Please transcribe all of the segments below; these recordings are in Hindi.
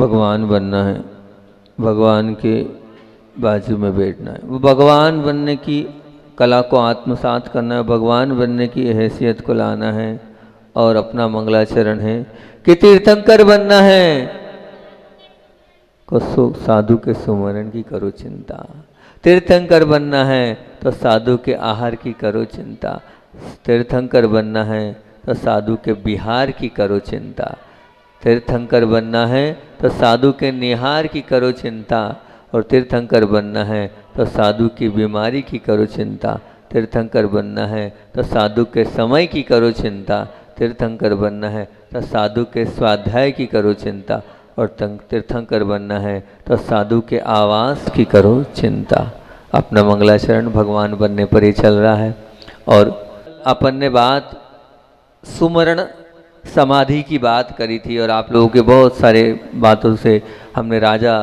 भगवान बनना है, भगवान के बाजू में बैठना है, वो भगवान बनने की कला को आत्मसात करना है, भगवान बनने की हैसियत को लाना है। और अपना मंगलाचरण है कि तीर्थंकर बनना है को साधु के सुमरण की करो चिंता। तीर्थंकर बनना है तो साधु के आहार की करो चिंता। तीर्थंकर बनना है तो साधु के विहार की करो चिंता। तीर्थंकर बनना है तो साधु के निहार की करो चिंता। और तीर्थंकर बनना है तो साधु की बीमारी की करो चिंता। तीर्थंकर बनना है तो साधु के समय की करो चिंता। तीर्थंकर बनना है तो साधु के स्वाध्याय की करो चिंता। और तीर्थंकर बनना है तो साधु के आवास की करो चिंता। अपना मंगलाचरण भगवान बनने पर ही चल रहा है। और अपन ने बात सुमरण समाधि की बात करी थी और आप लोगों के बहुत सारे बातों से हमने राजा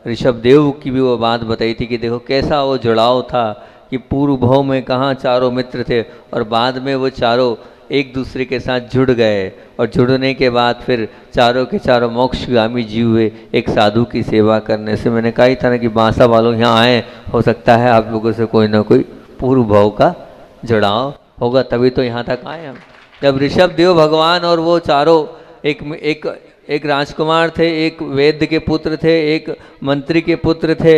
ऋषभदेव की भी वो बात बताई थी कि देखो कैसा वो जुड़ाव था कि पूर्व भाव में कहाँ चारों मित्र थे और बाद में वो चारों एक दूसरे के साथ जुड़ गए और जुड़ने के बाद फिर चारों के चारों मोक्षगामी जीव हुए एक साधु की सेवा करने से। मैंने कहा ही था ना कि बांसा वालों यहाँ आए, हो सकता है आप लोगों से कोई ना कोई पूर्व भाव का जुड़ाव होगा, तभी तो यहाँ तक आए हम। जब ऋषभदेव भगवान और वो चारों एक राजकुमार थे, एक वैद्य के पुत्र थे, एक मंत्री के पुत्र थे,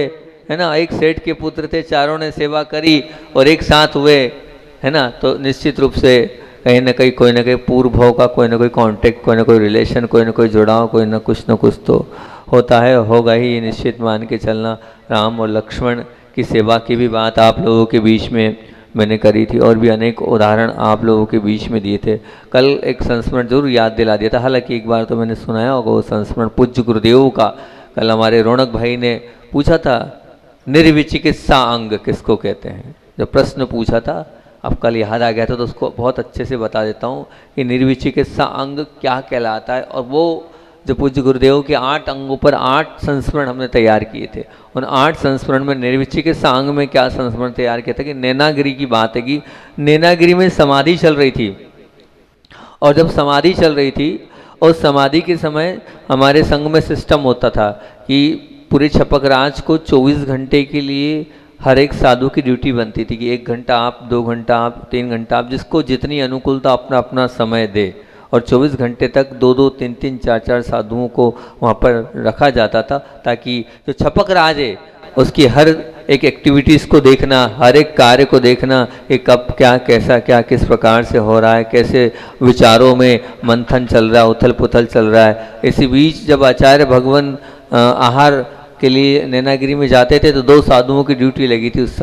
है ना, एक सेठ के पुत्र थे, चारों ने सेवा करी और एक साथ हुए, है ना, तो निश्चित रूप से कहीं ना कहीं कोई ना कहीं पूर्व भाव का कोई ना कोई कांटेक्ट, कोई ना कोई रिलेशन, कोई ना कोई जुड़ाव, कोई ना कुछ तो होता है, होगा ही, निश्चित मान के चलना। राम और लक्ष्मण की सेवा की भी बात आप लोगों के बीच में मैंने करी थी और भी अनेक उदाहरण आप लोगों के बीच में दिए थे। कल एक संस्मरण जरूर याद दिला दिया था, हालांकि एक बार तो मैंने सुनाया होगा वो संस्मरण पूज्य गुरुदेव का। कल हमारे रौनक भाई ने पूछा था निर्विचिकित्सा अंग किसको कहते हैं, जब प्रश्न पूछा था, अब कल याद आ गया था तो उसको बहुत अच्छे से बता देता हूँ कि निर्विचिकित्सा अंग क्या कहलाता है। और वो जो पूज्य गुरुदेव के 8 अंगों पर 8 संस्मरण हमने तैयार किए थे, उन 8 संस्मरण में निर्विचिकित्सा अंग में क्या संस्मरण तैयार किया था कि नैनागिरी की बात है कि नैनागिरी में समाधि चल रही थी और जब समाधि चल रही थी उस समाधि के समय हमारे संघ में सिस्टम होता था कि पूरे छपक राज को 24 घंटे के लिए हर एक साधु की ड्यूटी बनती थी कि 1 घंटा आप, 2 घंटा आप, 3 घंटा आप, जिसको जितनी अनुकूलता अपना अपना समय दे। और 24 घंटे तक 2-2, 3-3, 4-4 साधुओं को वहाँ पर रखा जाता था ताकि जो छपक राज है उसकी हर एक एक्टिविटीज़ को देखना, हर एक कार्य को देखना कि कब क्या, कैसा क्या, किस प्रकार से हो रहा है, कैसे विचारों में मंथन चल रहा है, उथल पुथल चल रहा है। इसी बीच जब आचार्य भगवान आहार के लिए नैनागिरी में जाते थे तो 2 साधुओं की ड्यूटी लगी थी उस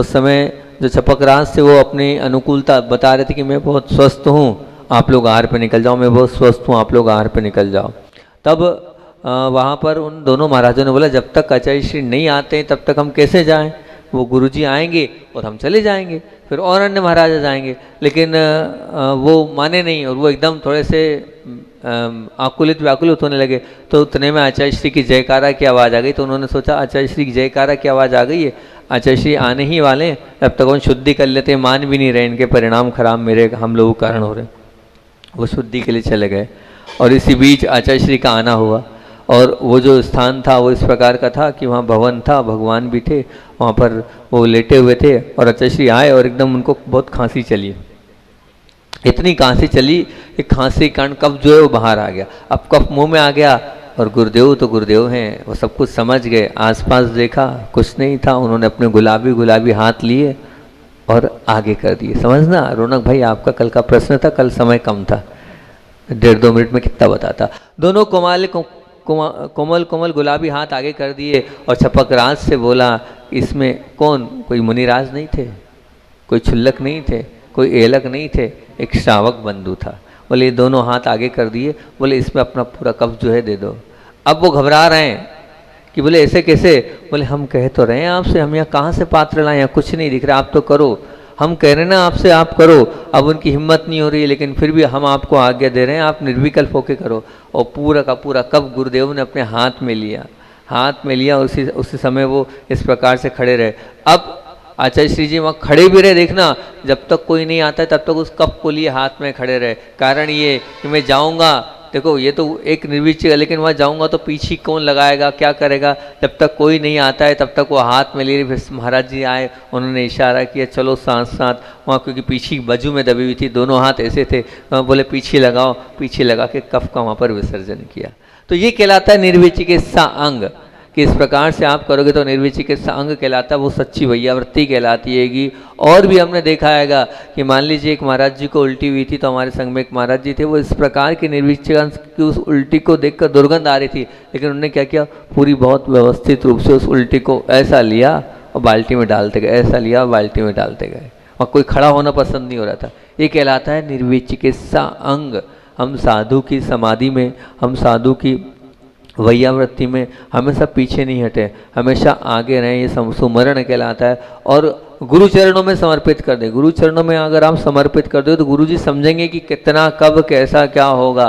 समय जो छपक राज से वो अपनी अनुकूलता बता रहे थे कि मैं बहुत स्वस्थ हूँ, आप लोग आहार पे निकल जाओ, मैं बहुत स्वस्थ हूँ, आप लोग आहार पे निकल जाओ। तब वहाँ पर उन दोनों महाराजों ने बोला जब तक आचार्य श्री नहीं आते हैं तब तक हम कैसे जाएं, वो गुरुजी आएंगे और हम चले जाएंगे, फिर और अन्य महाराजा जाएंगे। लेकिन वो माने नहीं और वो एकदम थोड़े से आकुलित व्याकुलित होने लगे। तो उतने में आचार्य श्री की जयकारा की आवाज़ आ गई, तो उन्होंने सोचा आचार्य श्री की जयकारा की आवाज़ आ गई है, आचार्य श्री आने ही वाले हैं, तब तक उन शुद्धि कर लेते, मान भी नहीं रहे, इनके परिणाम खराब मेरे हम लोगों के कारण हो रहे। वो शुद्धि के लिए चले गए और इसी बीच आचार्य श्री का आना हुआ। और वो जो स्थान था वो इस प्रकार का था कि वहाँ भवन था, भगवान भी थे वहाँ पर, वो लेटे हुए थे और आचार्य श्री आए और एकदम उनको बहुत खांसी चली, इतनी खांसी चली कि खांसी के कारण कफ जो है वो बाहर आ गया। अब कफ मुंह में आ गया और गुरुदेव तो गुरुदेव हैं, वो सब कुछ समझ गए। आसपास देखा कुछ नहीं था, उन्होंने अपने गुलाबी गुलाबी हाथ लिए और आगे कर दिए। समझना रौनक भाई, आपका कल का प्रश्न था, कल समय कम था, 1.5-2 मिनट में कितना बताता। दोनों कोमल कोमल गुलाबी हाथ आगे कर दिए और छपक राज से बोला इसमें कौन, कोई मुनिराज नहीं थे, कोई छुल्लक नहीं थे, कोई एलक नहीं थे, एक श्रावक बंधु था। बोले ये दोनों हाथ आगे कर दिए, बोले इसमें अपना पूरा कफ जो है दे दो। अब वो घबरा रहे हैं कि बोले ऐसे कैसे, बोले हम कह तो रहे हैं आपसे, हम यहाँ कहाँ से पात्र लाए, यहाँ कुछ नहीं दिख रहा, आप तो करो, हम कह रहे हैं ना आपसे आप करो। अब उनकी हिम्मत नहीं हो रही है लेकिन फिर भी हम आपको आज्ञा दे रहे हैं, आप निर्विकल्प होके करो। और पूरा का पूरा कफ गुरुदेव ने अपने हाथ में लिया, उसी समय वो इस प्रकार से खड़े रहे। अब आचार्य श्री जी वहाँ खड़े भी रहे, देखना जब तक कोई नहीं आता है तब तक उस कप को लिए हाथ में खड़े रहे। कारण ये कि मैं जाऊँगा देखो ये तो एक निर्विचिक है, लेकिन वहाँ जाऊँगा तो पीछे कौन लगाएगा, क्या करेगा। जब तक कोई नहीं आता है तब तक वो हाथ में ले रही। फिर महाराज जी आए, उन्होंने इशारा किया चलो साथ साथ, वहाँ क्योंकि पीछे बाजू में दबी हुई थी, दोनों हाथ ऐसे थे, तो बोले पीछे लगाओ, पीछे लगा के कफ का वहाँ पर विसर्जन किया। तो ये कहलाता है निर्विचिकित्सा अंग, कि इस प्रकार से आप करोगे तो निर्विचिकित्सा अंग कहलाता है, वो सच्ची वैयावृत्ति कहलाती हैगी। और भी हमने देखा हैगा कि मान लीजिए एक महाराज जी को उल्टी हुई थी, तो हमारे संग में एक महाराज जी थे, वो इस प्रकार की निर्विचिक की उस उल्टी को देखकर दुर्गंध आ रही थी, लेकिन उन्होंने क्या किया, पूरी बहुत व्यवस्थित रूप से उस उल्टी को ऐसा लिया और बाल्टी में डालते गए, ऐसा लिया बाल्टी में डालते गए, और कोई खड़ा होना पसंद नहीं हो रहा था। ये कहलाता है निर्विचिकित्सा अंग। हम साधु की समाधि में, हम साधु की वैयावृत्ति में हमेशा पीछे नहीं हटे, हमेशा आगे रहें, ये सुमरण कहलाता है। और गुरु चरणों में समर्पित कर दें। गुरु चरणों में अगर आप समर्पित कर दो तो गुरु जी समझेंगे कि कितना, कब, कैसा, क्या होगा।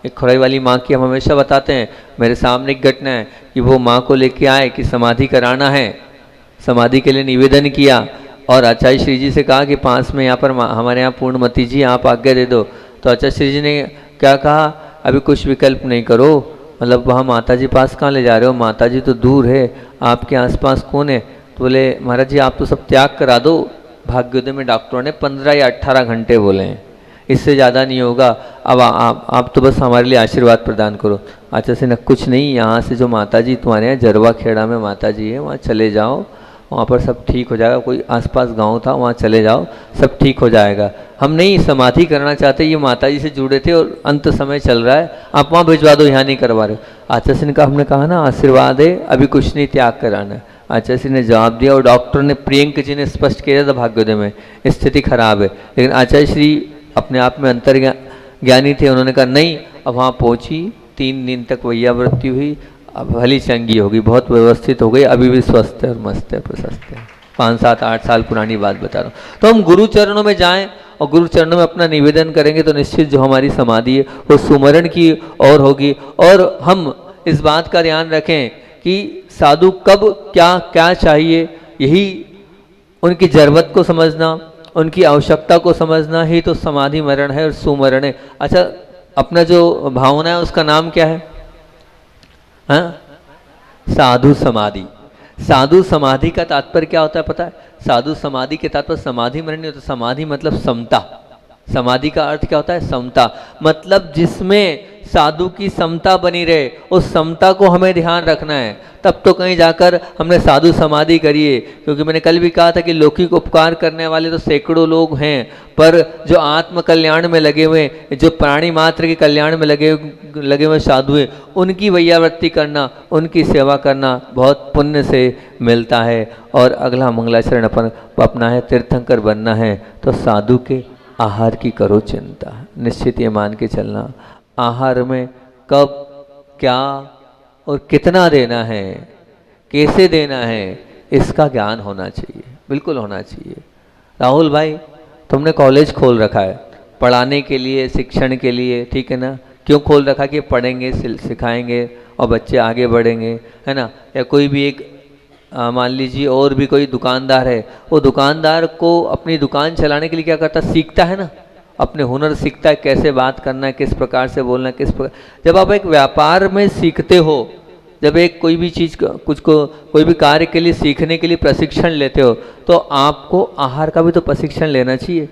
एक खुराई वाली माँ की हम हमेशा बताते हैं, मेरे सामने एक घटना है कि वो माँ को लेके आए कि समाधि कराना है, समाधि के लिए निवेदन किया, और आचार्य श्री जी से कहा कि पास में यहाँ पर हमारे यहाँ पूर्णमती जी आप आज्ञा दे दो। तो आचार्य श्री जी ने क्या कहा, अभी कुछ विकल्प नहीं करो, मतलब वहाँ माता जी पास कहाँ ले जा रहे हो, माता जी तो दूर है, आपके आसपास कौन है। तो बोले महाराज जी आप तो सब त्याग करा दो। भाग्योदय में डॉक्टरों ने 15 या 18 घंटे बोले हैं, इससे ज़्यादा नहीं होगा। अब आप तो बस हमारे लिए आशीर्वाद प्रदान करो। अच्छा से न कुछ नहीं, यहाँ से जो माता जी तुम्हारे यहाँ जरवा खेड़ा में माता जी है, वहाँ चले जाओ, वहाँ पर सब ठीक हो जाएगा। कोई आसपास गांव था, वहाँ चले जाओ, सब ठीक हो जाएगा। हम नहीं समाधि करना चाहते, ये माता जी से जुड़े थे और अंत समय चल रहा है, आप वहाँ भिजवा दो, यहाँ नहीं करवा रहे हो। आचार्य सिंह का हमने कहा ना आशीर्वाद है, अभी कुछ नहीं, त्याग कराना है। आचार्य सिंह ने जवाब दिया, और डॉक्टर ने, प्रियंक जी ने स्पष्ट किया था भाग्योदय में स्थिति खराब है, लेकिन आचार्य श्री अपने आप में अंतर ज्ञानी थे, उन्होंने कहा नहीं। अब वहाँ पहुँची, 3 दिन तक वैयावृत्ति हुई, अब भली चंगी होगी, बहुत व्यवस्थित हो गई, अभी भी स्वस्थ है और मस्त है, प्रशस्त है। 5, 7, 8 साल पुरानी बात बता रहा हूँ। तो हम गुरु चरणों में जाएं और गुरु चरणों में अपना निवेदन करेंगे तो निश्चित जो हमारी समाधि है वो सुमरण की ओर होगी। और हम इस बात का ध्यान रखें कि साधु कब क्या क्या चाहिए, यही उनकी जरूरत को समझना, उनकी आवश्यकता को समझना ही तो समाधि मरण है और सुमरण है। अच्छा, अपना जो भावना है उसका नाम क्या है? हाँ, साधु समाधि। साधु समाधि का तात्पर्य क्या होता है पता है? साधु समाधि के तात्पर्य समाधि मरण नहीं होता। समाधि मतलब समता। समाधि का अर्थ क्या होता है? समता। मतलब जिसमें साधु की समता बनी रहे, उस समता को हमें ध्यान रखना है, तब तो कहीं जाकर हमने साधु समाधि करिए। क्योंकि मैंने कल भी कहा था कि लौकिक उपकार करने वाले तो सैकड़ों लोग हैं, पर जो आत्म कल्याण में लगे हुए, जो प्राणी मात्र के कल्याण में लगे हुए साधु हैं, उनकी वैयावृत्ति करना, उनकी सेवा करना बहुत पुण्य से मिलता है। और अगला मंगलाचरण अपन अपना है, तीर्थंकर बनना है तो साधु के आहार की करो चिंता। निश्चित ये मान के चलना, आहार में कब, क्या और कितना देना है, कैसे देना है, इसका ज्ञान होना चाहिए, बिल्कुल होना चाहिए। राहुल भाई, तुमने कॉलेज खोल रखा है पढ़ाने के लिए, शिक्षण के लिए, ठीक है ना? क्यों खोल रखा? कि पढ़ेंगे, सिखाएंगे और बच्चे आगे बढ़ेंगे, है ना? या कोई भी एक मान लीजिए और भी कोई दुकानदार है, वो दुकानदार को अपनी दुकान चलाने के लिए क्या करता? सीखता है ना, अपने हुनर सीखता है, कैसे बात करना है, किस प्रकार से बोलना है, किस प्रकार। जब आप एक व्यापार में सीखते हो, जब एक कोई भी चीज़ कोई भी कार्य के लिए सीखने के लिए प्रशिक्षण लेते हो, तो आपको आहार का भी तो प्रशिक्षण लेना चाहिए।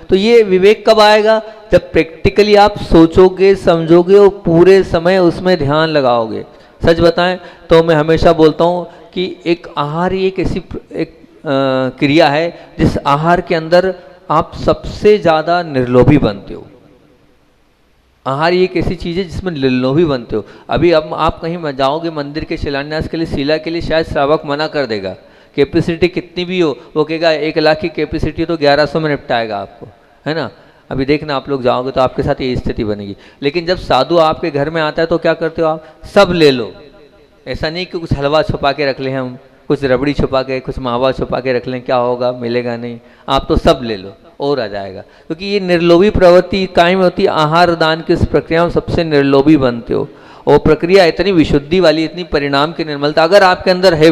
तो ये विवेक कब आएगा? जब प्रैक्टिकली आप सोचोगे, समझोगे और पूरे समय उसमें ध्यान लगाओगे। सच बताएं तो मैं हमेशा बोलता हूँ कि एक आहार ही एक ऐसी क्रिया है जिस आहार के अंदर आप सबसे ज़्यादा निर्लोभी बनते हो। आहार ये एक ऐसी चीज़ है जिसमें निर्लोभी बनते हो। अभी अब आप कहीं जाओगे मंदिर के शिलान्यास के लिए, शिला के लिए, शायद श्रावक मना कर देगा, कैपेसिटी कितनी भी हो, वो कहेगा 1 लाख की कैपेसिटी तो 1100 में निपटाएगा आपको, है ना? अभी देखना आप लोग जाओगे तो आपके साथ ये स्थिति बनेगी। लेकिन जब साधु आपके घर में आता है तो क्या करते हो आप? सब ले लो। ऐसा नहीं कि कुछ हलवा छुपा के रख लें हम, कुछ रबड़ी छुपा के, कुछ मावा छुपा के रख लें, क्या होगा? मिलेगा नहीं। आप तो सब ले लो और आ जाएगा। क्योंकि ये निर्लोभी प्रवृत्ति कायम होती है। आहार दान की इस प्रक्रिया में सबसे निर्लोभी बनते हो। और प्रक्रिया इतनी विशुद्धि वाली, इतनी परिणाम की निर्मलता अगर आपके अंदर है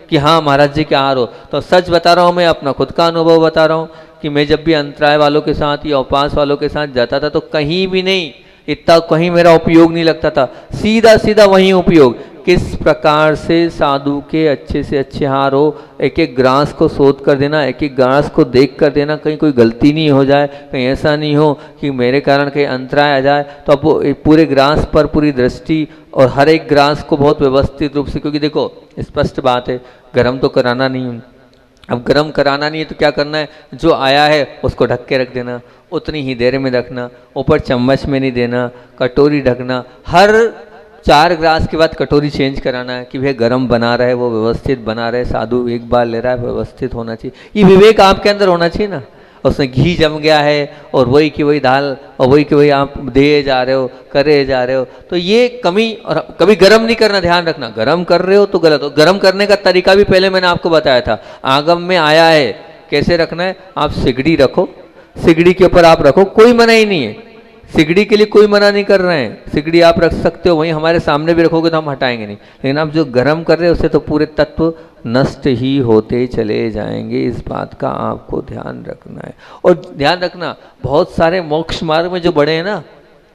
कि हाँ महाराज जी क्या आहार हो, तो सच बता रहा हूँ, मैं अपना खुद का अनुभव बता रहा हूँ कि मैं जब भी अंतराय वालों के साथ या उपवास वालों के साथ जाता था तो कहीं भी नहीं इतना कहीं मेरा उपयोग नहीं लगता था, सीधा सीधा वहीं उपयोग। किस प्रकार से साधु के अच्छे से अच्छे हार हो, एक एक ग्रास को शोध कर देना, एक एक ग्रास को देख कर देना, कहीं कोई गलती नहीं हो जाए, कहीं ऐसा नहीं हो कि मेरे कारण कहीं अंतराय आ जाए। तो अब वो पूरे ग्रास पर पूरी दृष्टि और हर एक ग्रास को बहुत व्यवस्थित रूप से, क्योंकि देखो स्पष्ट बात है, गर्म तो कराना नहीं है। अब गर्म कराना नहीं है तो क्या करना है, जो आया है उसको ढक के रख देना, उतनी ही देर में रखना, ऊपर चम्मच में नहीं देना, कटोरी ढकना, हर 4 ग्लास के बाद कटोरी चेंज कराना है कि भैया गर्म बना रहे, वो व्यवस्थित बना रहे, साधु एक बार ले रहा है, व्यवस्थित होना चाहिए। ये विवेक आपके अंदर होना चाहिए ना। उसमें घी जम गया है और वही की वही दाल और वही की वही आप दे जा रहे हो, करे जा रहे हो, तो ये कमी। और कभी गर्म नहीं करना, ध्यान रखना, गर्म कर रहे हो तो गलत हो। गर्म करने का तरीका भी पहले मैंने आपको बताया था, आगम में आया है कैसे रखना है। आप सिगड़ी रखो, सिगड़ी के ऊपर आप रखो, कोई मना ही नहीं है, सिगड़ी के लिए कोई मना नहीं कर रहे हैं, सिगड़ी आप रख सकते हो, वहीं हमारे सामने भी रखोगे तो हम हटाएंगे नहीं। लेकिन आप जो गर्म कर रहे हो उससे तो पूरे तत्व नष्ट ही होते चले जाएंगे, इस बात का आपको ध्यान रखना है। और ध्यान रखना, बहुत सारे मोक्ष मार्ग में जो बड़े हैं ना,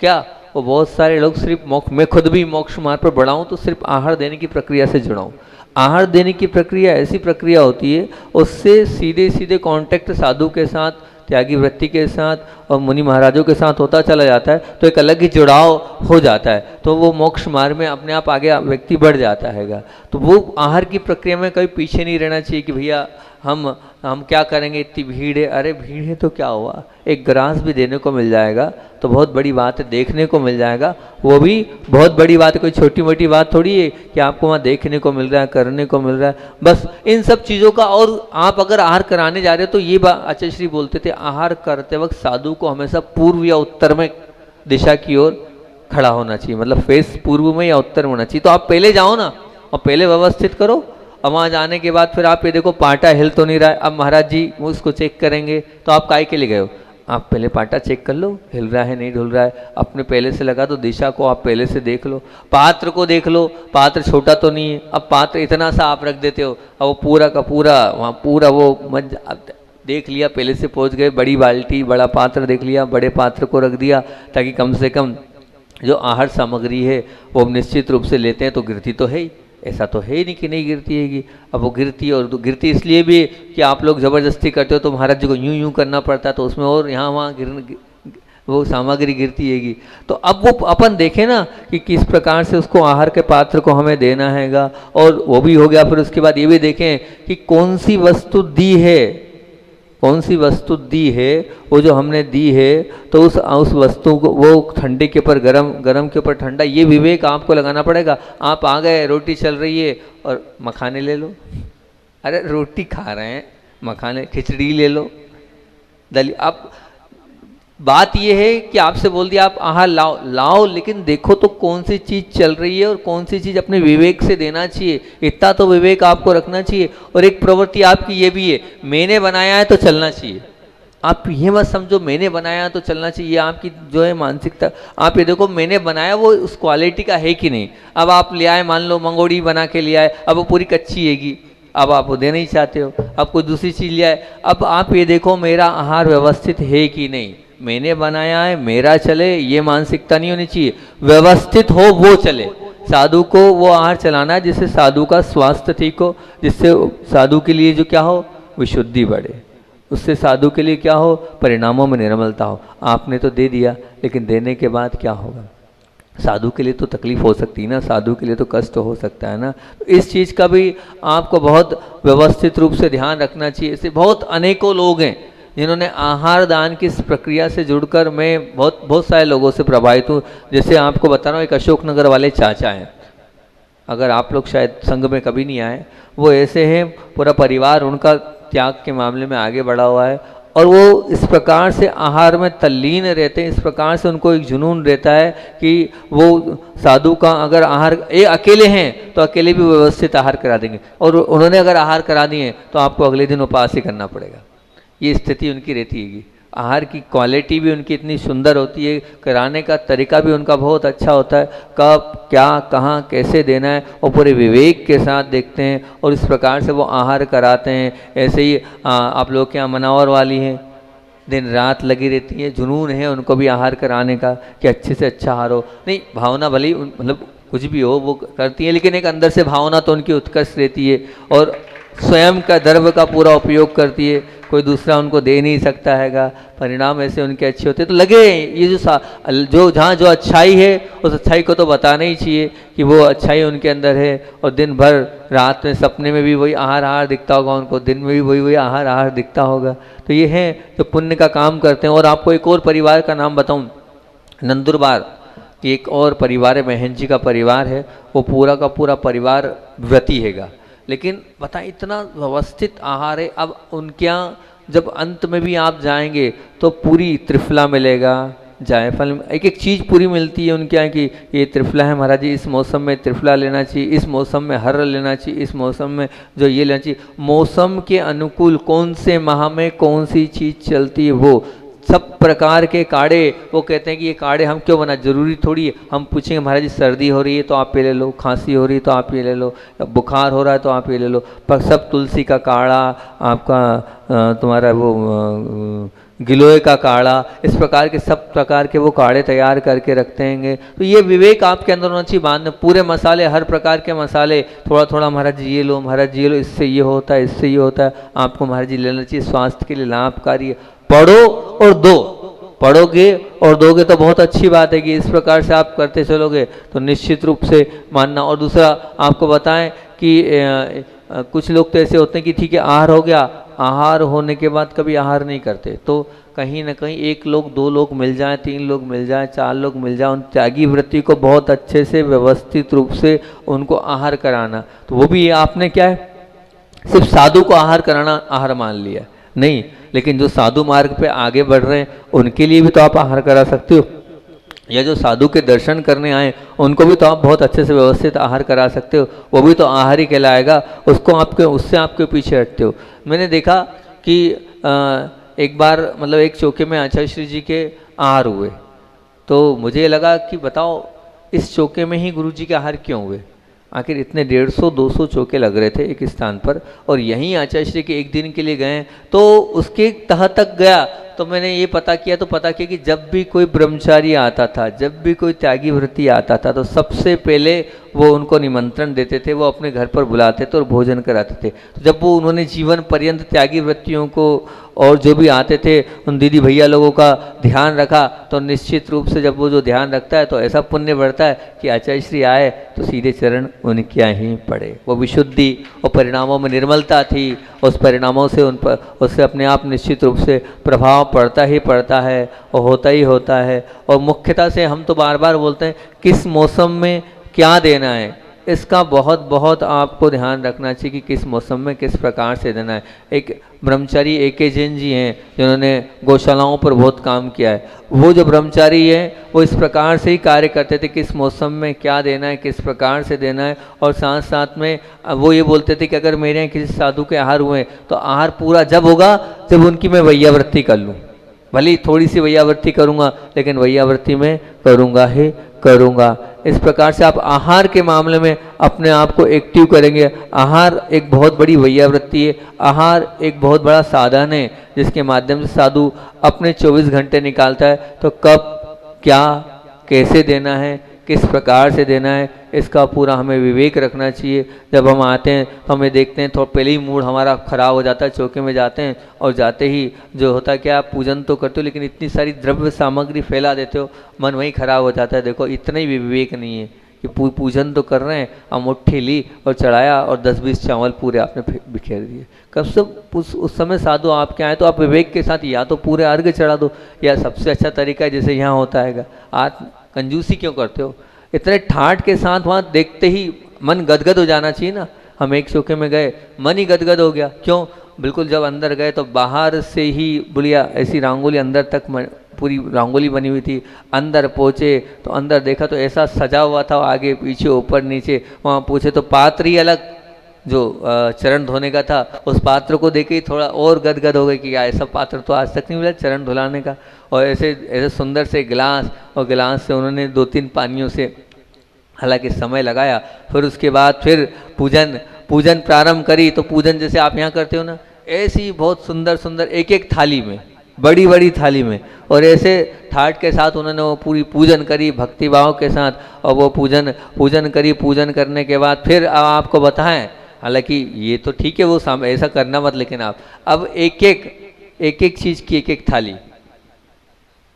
क्या वो बहुत सारे लोग सिर्फ मोक्ष, मैं खुद भी मोक्ष मार्ग पर बढ़ा हूँ तो सिर्फ आहार देने की प्रक्रिया से जुड़ा हूँ। आहार देने की प्रक्रिया ऐसी प्रक्रिया होती है, उससे सीधे सीधे कांटेक्ट साधु के साथ, त्यागी वृत्ति के साथ और मुनि महाराजों के साथ होता चला जाता है, तो एक अलग ही जुड़ाव हो जाता है, तो वो मोक्ष मार्ग में अपने आप आगे व्यक्ति बढ़ जाता है। तो वो आहार की प्रक्रिया में कभी पीछे नहीं रहना चाहिए कि भैया हम क्या करेंगे, इतनी भीड़ है, अरे भीड़ है तो क्या हुआ, एक ग्रास भी देने को मिल जाएगा तो बहुत बड़ी बात है, देखने को मिल जाएगा, वो भी बहुत बड़ी बात है, कोई छोटी मोटी बात थोड़ी है कि आपको वहाँ देखने को मिल रहा है, करने को मिल रहा है, बस इन सब चीज़ों का। और आप अगर आहार कराने जा रहे हो तो ये बात आचार्य श्री बोलते थे, आहार करते वक्त साधु को हमेशा पूर्व या उत्तर में दिशा की ओर खड़ा होना चाहिए, मतलब फेस पूर्व में या उत्तर में होना चाहिए। तो आप पहले जाओ ना और पहले व्यवस्थित करो, और वहाँ जाने के बाद फिर आप ये देखो पाटा हिल तो नहीं रहा है, अब महाराज जी वो उसको चेक करेंगे, तो आप काय के लिए गए हो, आप पहले पाटा चेक कर लो, हिल रहा है नहीं हिल रहा है, अपने पहले से लगा तो दिशा को आप पहले से देख लो, पात्र को देख लो, पात्र छोटा तो नहीं है, अब पात्र इतना सा आप रख देते हो, अब वो पूरा का पूरा वहाँ पूरा वो देख लिया, पहले से पहुँच गए, बड़ी बाल्टी बड़ा पात्र देख लिया, बड़े पात्र को रख दिया, ताकि कम से कम जो आहार सामग्री है वो निश्चित रूप से लेते हैं तो गिरती तो है ही, ऐसा तो है ही नहीं कि नहीं गिरती हैगी। अब वो गिरती, और तो गिरती इसलिए भी कि आप लोग ज़बरदस्ती करते हो तो महाराज जी को यूं यूं करना पड़ता है, तो उसमें और यहाँ वहाँ वो सामग्री गिरती हैगी। तो अब वो अपन देखें ना कि किस प्रकार से उसको आहार के पात्र को हमें देना हैगा, और वो भी हो गया। फिर उसके बाद ये भी देखें कि कौन सी वस्तु दी है, कौन सी वस्तु दी है, वो जो हमने दी है तो उस वस्तु को वो ठंडे के ऊपर गरम, गरम के ऊपर ठंडा, ये विवेक आपको लगाना पड़ेगा। आप आ गए, रोटी चल रही है और मखाने ले लो, अरे रोटी खा रहे हैं मखाने, खिचड़ी ले लो, दलिया। आप बात यह है कि आपसे बोल दिया आप आहार लाओ लाओ, लेकिन देखो तो कौन सी चीज़ चल रही है और कौन सी चीज़ अपने विवेक से देना चाहिए, इतना तो विवेक आपको रखना चाहिए। और एक प्रवृत्ति आपकी ये भी है, मैंने बनाया है तो चलना चाहिए। आप ये मत समझो मैंने बनाया तो चलना चाहिए, आपकी जो है मानसिकता। आप ये देखो मैंने बनाया वो उस क्वालिटी का है कि नहीं। अब आप ले आए, मान लो मंगोड़ी बना के ले आए, अब वो पूरी कच्ची हैगी, अब आप वो देना ही चाहते हो, अब कोई दूसरी चीज़ ले आए। अब आप ये देखो मेरा आहार व्यवस्थित है कि नहीं, मैंने बनाया है मेरा चले, ये मानसिकता नहीं होनी चाहिए, व्यवस्थित हो वो चले। साधु को वो आहार चलाना है जिससे साधु का स्वास्थ्य ठीक हो, जिससे साधु के लिए जो क्या हो विशुद्धि बढ़े, उससे साधु के लिए क्या हो परिणामों में निर्मलता हो। आपने तो दे दिया, लेकिन देने के बाद क्या होगा, साधु के लिए तो तकलीफ हो सकती है ना, साधु के लिए तो कष्ट हो सकता है ना। तो इस चीज़ का भी आपको बहुत व्यवस्थित रूप से ध्यान रखना चाहिए। ऐसे बहुत अनेकों लोग हैं जिन्होंने आहार दान की इस प्रक्रिया से जुड़कर, मैं बहुत सारे लोगों से प्रभावित हूँ। जैसे आपको बता रहा हूँ, एक अशोकनगर वाले चाचा हैं, अगर आप लोग शायद संघ में कभी नहीं आए, वो ऐसे हैं, पूरा परिवार उनका त्याग के मामले में आगे बढ़ा हुआ है, और वो इस प्रकार से आहार में तल्लीन रहते हैं, इस प्रकार से उनको एक जुनून रहता है कि वो साधु का अगर आहार ये अकेले हैं तो अकेले भी व्यवस्थित आहार करा देंगे, और उन्होंने अगर आहार करा दिए तो आपको अगले दिन उपवास ही करना पड़ेगा। ये स्थिति उनकी रहती है। आहार की क्वालिटी भी उनकी इतनी सुंदर होती है, कराने का तरीका भी उनका बहुत अच्छा होता है, कब क्या कहाँ कैसे देना है और पूरे विवेक के साथ देखते हैं, और इस प्रकार से वो आहार कराते हैं। ऐसे ही आप लोग के यहाँ मनावर वाली हैं, दिन रात लगी रहती हैं, जुनून है उनको भी आहार कराने का कि अच्छे से अच्छा आहार हो। नहीं, भावना भले ही मतलब कुछ भी हो वो करती है, लेकिन एक अंदर से भावना तो उनकी उत्कृष्ट रहती है और स्वयं का द्रव्य का पूरा उपयोग करती है, कोई दूसरा उनको दे नहीं सकता हैगा। परिणाम ऐसे उनके अच्छे होते हैं। तो लगे ये जो जहाँ जो अच्छाई है उस अच्छाई को तो बताना ही चाहिए कि वो अच्छाई उनके अंदर है। और दिन भर रात में सपने में भी वही आहार दिखता होगा उनको, दिन में भी वही आहार दिखता होगा। तो ये है जो पुण्य का काम करते हैं। और आपको एक और परिवार का नाम बताऊँ, नंदुरबार एक और परिवार है, बहन जी का परिवार है, वो पूरा का पूरा परिवार व्रती हैगा, लेकिन पता इतना व्यवस्थित आहार है। अब उनके यहाँ जब अंत में भी आप जाएंगे तो पूरी त्रिफला मिलेगा, जायफल, एक एक चीज़ पूरी मिलती है उनके यहाँ की ये त्रिफला है महाराज जी, इस मौसम में त्रिफला लेना चाहिए, इस मौसम में हर्र लेना चाहिए, इस मौसम में जो ये लेना चाहिए। मौसम के अनुकूल कौन से माह में कौन सी चीज़ चलती है वो सब प्रकार के काढ़े, वो कहते हैं कि ये काढ़े हम क्यों बना, जरूरी थोड़ी है। हम पूछेंगे महाराज जी सर्दी हो रही है तो आप ये ले लो, खांसी हो रही है तो आप ये ले लो, बुखार हो रहा है तो आप ये ले लो, पर सब तुलसी का काढ़ा, आपका तुम्हारा वो गिलोय का काढ़ा, इस प्रकार के सब प्रकार के वो काढ़े तैयार करके रखते हैं। तो ये विवेक आपके अंदर होना चाहिए। बाद में पूरे मसाले, हर प्रकार के मसाले थोड़ा थोड़ा महाराज जी ये लो, महाराज जी ये लो, इससे ये होता है, इससे ये होता है, आपको महाराज जी लेना चाहिए, स्वास्थ्य के लिए लाभकारी है। पढ़ो और दो, पढ़ोगे और दोगे तो बहुत अच्छी बात है कि इस प्रकार से आप करते चलोगे तो निश्चित रूप से मानना। और दूसरा आपको बताएं कि कुछ लोग तो ऐसे होते हैं कि ठीक है आहार हो गया, आहार होने के बाद कभी आहार नहीं करते। तो कहीं ना कहीं एक लोग, दो लोग मिल जाएं, तीन लोग मिल जाएं, चार लोग मिल जाएं, उन त्यागी वृत्ति को बहुत अच्छे से व्यवस्थित रूप से उनको आहार कराना। तो वो भी आपने क्या है, सिर्फ साधु को आहार कराना आहार मान लिया नहीं, लेकिन जो साधु मार्ग पे आगे बढ़ रहे हैं उनके लिए भी तो आप आहार करा सकते हो, या जो साधु के दर्शन करने आए उनको भी तो आप बहुत अच्छे से व्यवस्थित आहार करा सकते हो, वो भी तो आहार ही कहलाएगा। उसको आपके उससे आपके पीछे हटते हो। मैंने देखा कि एक बार मतलब एक चौके में आचार्य श्री जी के आहार हुए, तो मुझे लगा कि बताओ इस चौके में ही गुरु जी के आहार क्यों हुए, आखिर इतने 150-200 चौके लग रहे थे एक स्थान पर, और यहीं आचार्य श्री के एक दिन के लिए गए तो उसके तह तक गया। तो मैंने ये पता किया कि जब भी कोई ब्रह्मचारी आता था, जब भी कोई त्यागी वृत्ति आता था, तो सबसे पहले वो उनको निमंत्रण देते थे, वो अपने घर पर बुलाते थे और भोजन कराते थे। तो जब वो उन्होंने जीवन पर्यंत त्यागी वृत्तियों को और जो भी आते थे उन दीदी भैया लोगों का ध्यान रखा, तो निश्चित रूप से जब वो जो ध्यान रखता है तो ऐसा पुण्य बढ़ता है कि आचार्य श्री आए तो सीधे चरण उनके यहाँ ही पड़े। वो विशुद्धि और परिणामों में निर्मलता थी, उस परिणामों से उन पर उससे अपने आप निश्चित रूप से प्रभाव पड़ता ही पड़ता है और होता ही होता है। और मुख्यतः से हम तो बार बार बोलते हैं किस मौसम में क्या देना है, इसका बहुत बहुत आपको ध्यान रखना चाहिए कि किस मौसम में किस प्रकार से देना है। एक ब्रह्मचारी A.K. जैन जी हैं जिन्होंने गौशालाओं पर बहुत काम किया है, वो जो ब्रह्मचारी हैं वो इस प्रकार से ही कार्य करते थे, किस मौसम में क्या देना है, किस प्रकार से देना है। और साथ साथ में वो ये बोलते थे कि अगर मेरे यहाँ किसी साधु के आहार हुए तो आहार पूरा जब होगा जब उनकी मैं वैयावृत्ति कर लूँ, भले ही थोड़ी सी वैयावृत्ति करूँगा लेकिन वैयावृत्ति में करूँगा ही करूँगा। इस प्रकार से आप आहार के मामले में अपने आप को एक्टिव करेंगे। आहार एक बहुत बड़ी वैयावृत्ति है, आहार एक बहुत बड़ा साधन है जिसके माध्यम से साधु अपने 24 घंटे निकालता है। तो कब क्या कैसे देना है, किस प्रकार से देना है, इसका पूरा हमें विवेक रखना चाहिए। जब हम आते हैं तो हमें देखते हैं तो पहले ही मूड हमारा खराब हो जाता है, चौके में जाते हैं और जाते ही जो होता है क्या, आप पूजन तो करते हो लेकिन इतनी सारी द्रव्य सामग्री फैला देते हो, मन वहीं खराब हो जाता है। देखो इतना ही विवेक नहीं है कि पूजन तो कर रहे हैं, हम मुट्ठी ली और चढ़ाया और 10-20 चावल पूरे आपने बिखेर दिए। कब से उस समय साधु आपके आए तो आप विवेक के साथ या तो पूरे अर्घ्य चढ़ा दो, या सबसे अच्छा तरीका है जैसे यहाँ होता है, आप कंजूसी क्यों करते हो, इतने ठाठ के साथ वहाँ देखते ही मन गदगद हो जाना चाहिए ना। हम एक चौके में गए, मन ही गदगद हो गया, क्यों, बिल्कुल जब अंदर गए तो बाहर से ही बुढ़िया ऐसी रंगोली अंदर तक पूरी रंगोली बनी हुई थी। अंदर पहुँचे तो अंदर देखा तो ऐसा सजा हुआ था, आगे पीछे ऊपर नीचे। वहाँ पूछे तो पात्र ही अलग, जो चरण धोने का था उस पात्र को देख के थोड़ा और गदगद हो गए कि ऐसा पात्र तो आज तक नहीं मिला चरण धुलाने का। और ऐसे ऐसे सुंदर से गिलास, और गिलास से उन्होंने 2-3 पानियों से हालांकि समय लगाया। फिर उसके बाद फिर पूजन प्रारंभ करी। तो पूजन जैसे आप यहाँ करते हो ना, ऐसी बहुत सुंदर सुंदर एक एक थाली में बड़ी बड़ी थाली में, और ऐसे ठाट के साथ उन्होंने वो पूरी पूजन करी भक्ति भाव के साथ, और वो पूजन पूजन करी। पूजन करने के बाद फिर आपको बताएं, हालांकि ये तो ठीक है वो ऐसा करना मत, लेकिन आप अब एक एक चीज़ की एक एक थाली,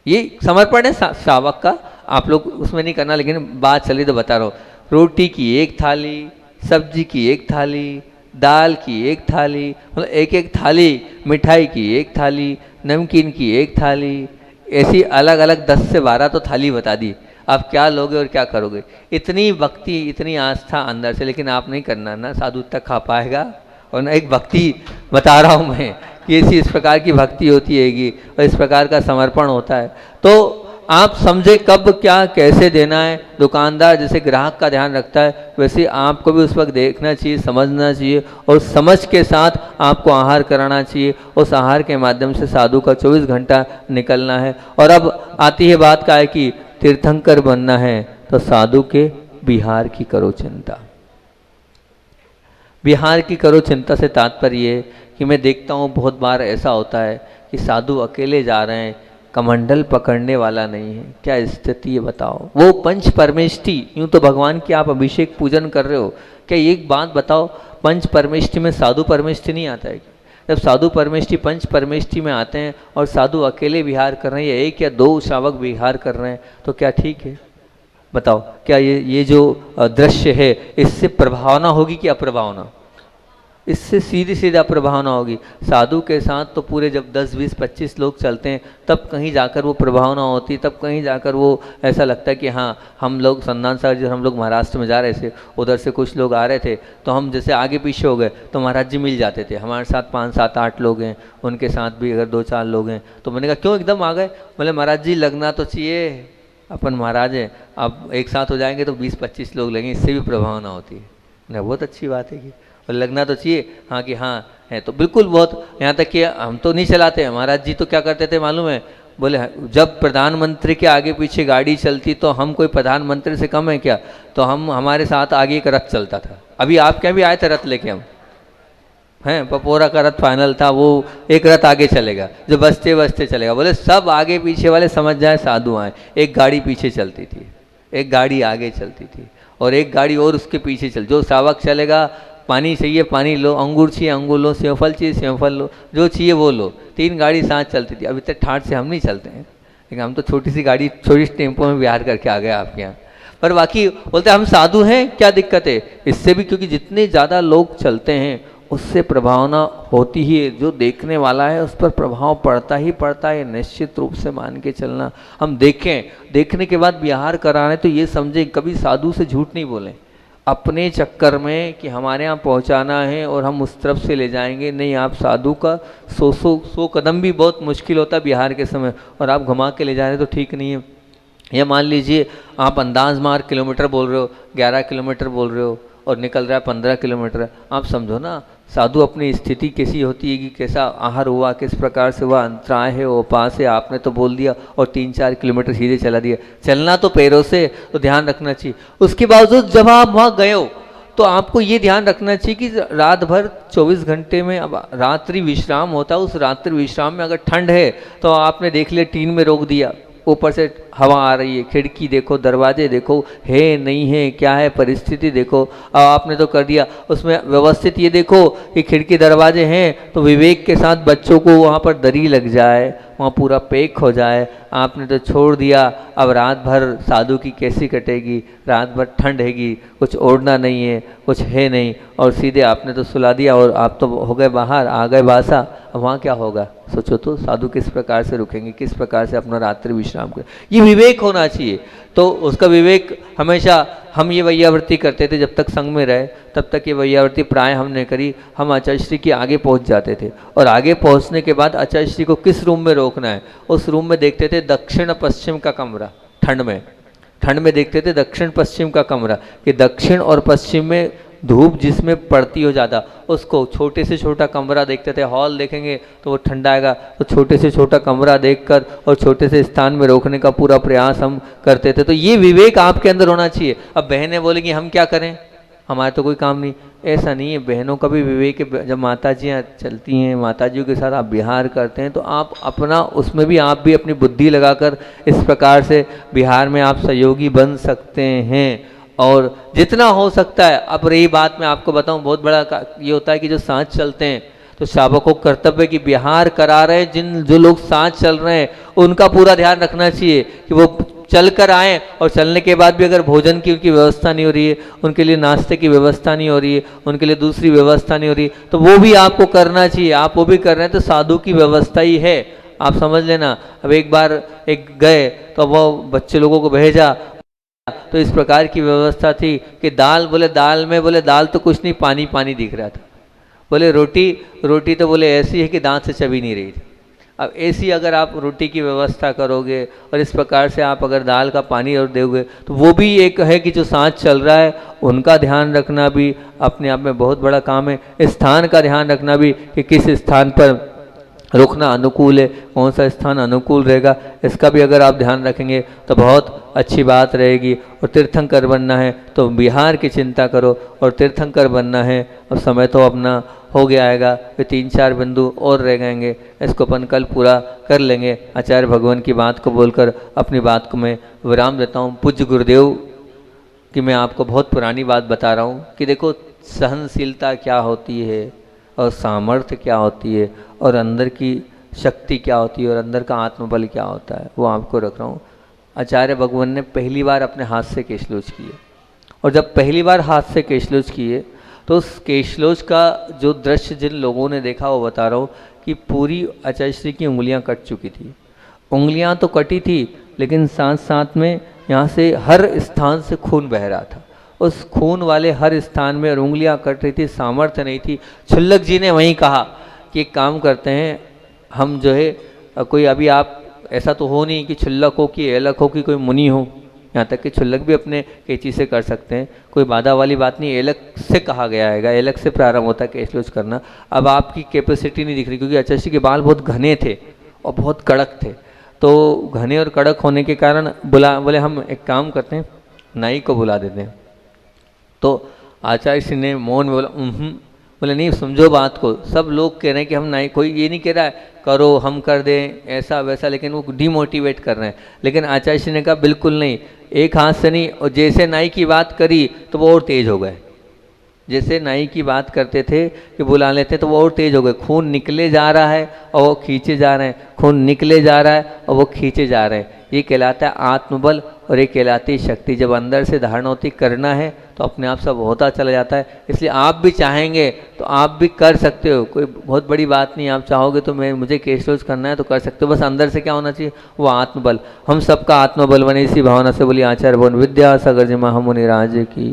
ये समर्पण है श्रावक का, आप लोग उसमें नहीं करना, लेकिन बात चली तो बता रहा हूँ। रोटी की एक थाली, सब्जी की एक थाली, दाल की एक थाली, मतलब एक एक थाली, मिठाई की एक थाली, नमकीन की एक थाली, ऐसी अलग अलग 10 से 12 तो थाली बता दी। आप क्या लोगे और क्या करोगे? इतनी भक्ति, इतनी आस्था अंदर से, लेकिन आप नहीं करना ना साधु तक खा पाएगा, और ना एक भक्ति बता रहा हूँ मैं कि ऐसी इस प्रकार की भक्ति होती हैगी और इस प्रकार का समर्पण होता है। तो आप समझे कब क्या कैसे देना है। दुकानदार जैसे ग्राहक का ध्यान रखता है, वैसे आपको भी उस वक्त देखना चाहिए, समझना चाहिए, और समझ के साथ आपको आहार कराना चाहिए। उस आहार के माध्यम से साधु का 24 घंटा निकलना है। और अब आती है बात का है कि तीर्थंकर बनना है तो साधु के बिहार की करो चिंता। बिहार की करो चिंता से तात्पर्य कि मैं देखता हूँ बहुत बार ऐसा होता है कि साधु अकेले जा रहे हैं, कमंडल पकड़ने वाला नहीं है। क्या स्थिति है बताओ? वो पंच परमेष्टि, यूं तो भगवान की आप अभिषेक पूजन कर रहे हो, क्या एक बात बताओ, पंच परमेष्टि में साधु परमेष्टि नहीं आता है? जब साधु परमेष्टि पंच परमेष्टि में आते हैं और साधु अकेले विहार कर रहे हैं या एक या दो श्रावक विहार कर रहे हैं, तो क्या ठीक है? बताओ, क्या ये जो दृश्य है इससे प्रभावना होगी कि अप्रभावना? इससे सीधी सीधा प्रभावना होगी। साधु के साथ तो पूरे जब 10, 20, 25 लोग चलते हैं तब कहीं जाकर वो प्रभावना होती, तब कहीं जाकर वो ऐसा लगता है कि हाँ, हम लोग संधान सागर जब हम लोग महाराष्ट्र में जा रहे थे, उधर से कुछ लोग आ रहे थे, तो हम जैसे आगे पीछे हो गए तो महाराज जी मिल जाते थे। हमारे साथ 5, 7, 8 लोग हैं, उनके साथ भी अगर 2, 4 लोग हैं, तो मैंने कहा क्यों एकदम आ गए? बोले महाराज जी लगना तो चाहिए, अपन महाराज हैं, अब एक साथ हो जाएंगे तो 20-25 लोग लगेंगे, इससे भी प्रभावना होती है ना। बहुत अच्छी बात है कि लगना तो चाहिए, हाँ कि हाँ है तो बिल्कुल। बहुत यहाँ तक कि हम तो नहीं चलाते हैं, महाराज जी तो क्या करते थे मालूम है? बोले जब प्रधानमंत्री के आगे पीछे गाड़ी चलती तो हम कोई प्रधानमंत्री से कम है क्या? तो हम हमारे साथ आगे एक रथ चलता था। अभी आप क्या भी आए थे रथ लेके, हम हैं पपोरा का रथ फाइनल था, वो एक रथ आगे चलेगा जो बसते बसते चलेगा। बोले सब आगे पीछे वाले समझ जाए साधु आए। एक गाड़ी पीछे चलती थी, एक गाड़ी आगे चलती थी, और एक गाड़ी और उसके पीछे चल, जो श्रावक चलेगा पानी चाहिए पानी लो, अंगूर चाहिए अंगूर लो, सेवफल चाहिए सेवफल लो, जो चाहिए वो लो। 3 गाड़ी साथ चलती थी। अभी तक ठाट से हम नहीं चलते हैं, लेकिन हम तो छोटी सी गाड़ी छोटी सी टेम्पो में बिहार करके आ गए आपके यहाँ। पर बाकी बोलते हम साधु हैं, क्या दिक्कत है? इससे भी, क्योंकि जितने ज़्यादा लोग चलते हैं उससे प्रभावना होती ही है, जो देखने वाला है उस पर प्रभाव पड़ता ही पड़ता है, निश्चित रूप से मान के चलना। हम देखें, देखने के बाद बिहार कराने तो ये समझे, कभी साधु से झूठ नहीं बोलें अपने चक्कर में कि हमारे यहाँ पहुँचाना है और हम उस तरफ से ले जाएंगे। नहीं, आप साधु का 100 कदम भी बहुत मुश्किल होता है बिहार के समय, और आप घुमा के ले जा रहे हैं तो ठीक नहीं है। या मान लीजिए आप अंदाज मार किलोमीटर बोल रहे हो, 11 किलोमीटर बोल रहे हो और निकल रहा है 15 किलोमीटर, आप समझो ना साधु अपनी स्थिति कैसी होती है कि कैसा आहार हुआ, किस प्रकार से हुआ, अंतराय है, उपास है। आपने तो बोल दिया और 3-4 किलोमीटर सीधे चला दिया। चलना तो पैरों से, तो ध्यान रखना चाहिए। उसके बावजूद जब आप वहाँ गए हो तो आपको ये ध्यान रखना चाहिए कि रात भर 24 घंटे में अब रात्रि विश्राम होता है, उस रात्रि विश्राम में अगर ठंड है तो आपने देख लिया टीन में रोक दिया, ऊपर से हवा आ रही है, खिड़की देखो, दरवाजे देखो, है नहीं है, क्या है परिस्थिति देखो। अब आपने तो कर दिया, उसमें व्यवस्थित ये देखो कि खिड़की दरवाजे हैं तो विवेक के साथ बच्चों को वहाँ पर दरी लग जाए, वहाँ पूरा पैक हो जाए। आपने तो छोड़ दिया, अब रात भर साधु की कैसी कटेगी? रात भर ठंड हैगी, कुछ ओढ़ना नहीं है, कुछ है नहीं, और सीधे आपने तो सुला दिया और आप तो हो गए बाहर, आ गए बासा। अब वहाँ क्या होगा? सोचो तो, साधु किस प्रकार से रुकेंगे, किस प्रकार से अपना रात्रि विश्राम करें? ये विवेक होना चाहिए। तो उसका विवेक हमेशा, हम ये वैयावृत्ति करते थे जब तक संग में रहे, तब तक ये वैयावृत्ति प्राय हमने करी। हम आचार्य श्री के आगे पहुंच जाते थे, और आगे पहुंचने के बाद आचार्य श्री को किस रूम में रोकना है, उस रूम में देखते थे दक्षिण पश्चिम का कमरा। ठंड में देखते थे दक्षिण पश्चिम का कमरा, कि दक्षिण और पश्चिम में धूप जिसमें पड़ती हो ज़्यादा, उसको छोटे से छोटा कमरा देखते थे। हॉल देखेंगे तो वो ठंडा आएगा, तो छोटे से छोटा कमरा देखकर और छोटे से स्थान में रोकने का पूरा प्रयास हम करते थे। तो ये विवेक आपके अंदर होना चाहिए। अब बहनें बोलेंगी हम क्या करें, हमारा तो कोई काम नहीं। ऐसा नहीं है, बहनों का भी विवेक है। जब माताजियाँ चलती हैं, माताजियों के साथ आप बिहार करते हैं, तो आप अपना उसमें भी आप भी अपनी बुद्धि लगाकर इस प्रकार से बिहार में आप सहयोगी बन सकते हैं। और जितना हो सकता है, अब रही बात मैं आपको बताऊं, बहुत बड़ा ये होता है कि जो साथ चलते हैं, तो शावकों को कर्तव्य की बिहार करा रहे जिन जो लोग साथ चल रहे हैं उनका पूरा ध्यान रखना चाहिए कि वो चल कर आएँ, और चलने के बाद भी अगर भोजन की उनकी व्यवस्था नहीं हो रही है, उनके लिए नाश्ते की व्यवस्था नहीं हो रही है, उनके लिए दूसरी व्यवस्था नहीं हो रही, तो वो भी आपको करना चाहिए। आप वो भी कर रहे हैं तो साधु की व्यवस्था ही है, आप समझ लेना। अब एक बार एक गए तो वो बच्चे लोगों को भेजा, तो इस प्रकार की व्यवस्था थी कि दाल, बोले दाल में, बोले दाल तो कुछ नहीं, पानी पानी दिख रहा था। बोले रोटी, रोटी तो बोले ऐसी है कि दांत से चबी नहीं रही थी। अब ऐसी अगर आप रोटी की व्यवस्था करोगे और इस प्रकार से आप अगर दाल का पानी और दोगे, तो वो भी एक है कि जो साथ चल रहा है उनका ध्यान रखना भी अपने आप में बहुत बड़ा काम है। स्थान का ध्यान रखना भी कि किस स्थान पर रुकना अनुकूल है, कौन सा स्थान अनुकूल रहेगा, इसका भी अगर आप ध्यान रखेंगे तो बहुत अच्छी बात रहेगी। और तीर्थंकर बनना है तो बिहार की चिंता करो, और तीर्थंकर बनना है और समय तो अपना हो गया आएगा, फिर 3-4 बिंदु और रह जाएंगे, इसको अपन कल पूरा कर लेंगे। आचार्य भगवान की बात को बोलकर अपनी बात को मैं विराम देता हूँ। पूज्य गुरुदेव की मैं आपको बहुत पुरानी बात बता रहा हूँ कि देखो सहनशीलता क्या होती है, और सामर्थ्य क्या होती है, और अंदर की शक्ति क्या होती है, और अंदर का आत्मबल क्या होता है, वो आपको रख रहा हूँ। आचार्य भगवान ने पहली बार अपने हाथ से केशलोच किए, और जब पहली बार हाथ से केशलोच किए तो उस केशलोच का जो दृश्य जिन लोगों ने देखा वो बता रहा हूँ कि पूरी आचार्य श्री की उंगलियाँ कट चुकी थी। उंगलियाँ तो कटी थी, लेकिन साथ साथ में यहाँ से हर स्थान से खून बह रहा था। उस खून वाले हर स्थान में और उंगलियाँ कट रही थी, सामर्थ्य नहीं थी। छुल्लक जी ने वहीं कहा कि एक काम करते हैं, हम जो है कोई अभी आप ऐसा तो हो नहीं कि छुल्लक हो कि एलक हो कि कोई मुनि हो, यहाँ तक कि छुल्लक भी अपने कैंची से कर सकते हैं, कोई बाधा वाली बात नहीं। एलक से कहा गया है, एलक से प्रारंभ होता है केशलोच करना। अब आपकी कैपेसिटी नहीं दिख रही, क्योंकि आचार्य जी के बाल बहुत घने थे और बहुत कड़क थे, तो घने और कड़क होने के कारण बोले हम एक काम करते हैं, नाई को बुला देते हैं। तो आचार्य श्री ने मौन में बोला बोले नहीं, समझो बात को, सब लोग कह रहे हैं कि हम नाई, कोई ये नहीं कह रहा है करो हम कर दें ऐसा वैसा, लेकिन वो डिमोटिवेट कर रहे हैं। लेकिन आचार्य श्री ने कहा बिल्कुल नहीं, एक हाथ से नहीं। और जैसे नाई की बात करी तो वो और तेज हो गए, जैसे नाई की बात करते थे कि बुला लेते तो वो और तेज हो गए। खून निकले जा रहा है और वो खींचे जा रहे हैं, खून निकले जा रहा है और वो खींचे जा रहे हैं। ये कहलाता है आत्मबल, और ये कहलाती है शक्ति। जब अंदर से धारणा होती करना है तो अपने आप सब होता चला जाता है। इसलिए आप भी चाहेंगे तो आप भी कर सकते हो, कोई बहुत बड़ी बात नहीं। आप चाहोगे तो मुझे केशलोच करना है तो कर सकते हो, बस अंदर से क्या होना चाहिए, वो आत्मबल। हम सबका आत्मबल बने, इसी भावना से बोलिए आचार्य भगवान विद्यासागर जी महामुनि राज की।